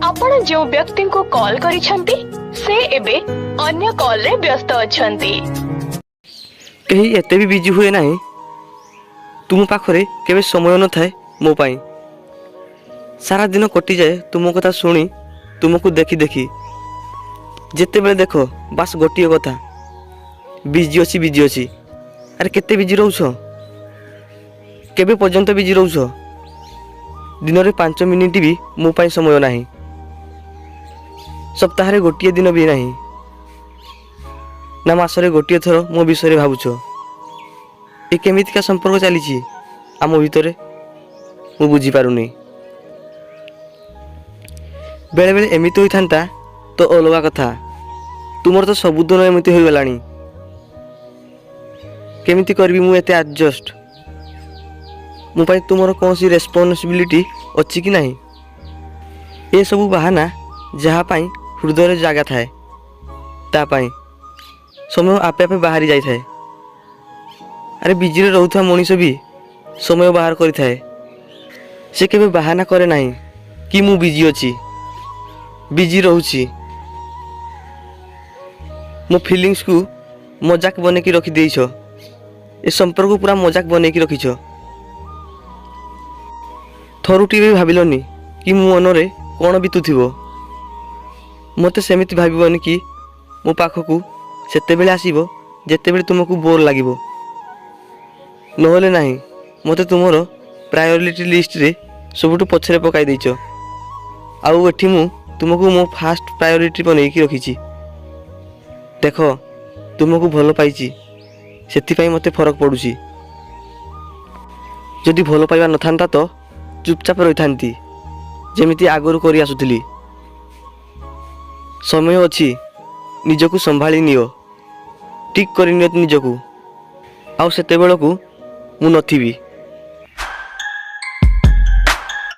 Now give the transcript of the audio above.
आपण जो व्यक्ति को कॉल करिसेंती से एबे अन्य कॉल रे व्यस्त अछंती। कहीं एते भी बिजी हुए नहीं तुम पाखरे केबे समय न थाए मो पाई सारा दिन कटि जाए तुम कथा शुणी तुमको देखी देखी जिते बेले देखो बास गोटे कथा बिजी अच्छी अरे केते बिजी रोच केबे पर्यंत बिजी रोच दिन में 5 मिनिट भी मो पाई समय नहीं सप्ताह गोटे दिन भी नहीं ना मासरे गोटे थर मो विषय भावुछ ये केमितिका संपर्क चली आम भितर मु बुझी पारुनी बेले बेले एमती होता तो अलग कथा तुमर तो सबुदिन एमती हो गलानी केमिति करबी मु एते एडजस्ट मो पाई तुमर कौन सी रेस्पॉन्सिबिलिटी अच्छी कि नहीं ये सब बहाना जहाँ पाई हृदय जगह थाए ता पाई समय आपे आपे बाहरी जाई थाए अरे बिजी रोथा मनीष भी समय बाहर करि थाए से केबे बहाना करे नहीं कि मु बिजी अच्छी बिजी रहूची मो फीलिंग्स को मजाक बने की रखी देइछ ए संपर्क को पूरा मजाक बने की रखीछ थरुटी भी भाबिलनी कि मो मनरे कौन बीतुथिबो मते सेमिति भाबिबनी कि मो पाखकू सेते बेले आसीबो जेते बेले तुमको बोर लागिबो नहले नाही मते तुमरो प्रायोरिटी लिस्ट रे सबुटु पछरे पकाई देइछ आउ एठी मु तुमको मो फास्ट प्रायोरिटी बनै की रखीची देखो तुमको भल पाइची सेति मते फरक पड़ुची जदि भल पाइबा न थांता तो चुपचाप रही थांती जेमिति आगरु करी आसुथिली समय अच्छी निजको संभाली नियो ठीक करी नियो निजको आउ सेते बेलकू मु नथिबी।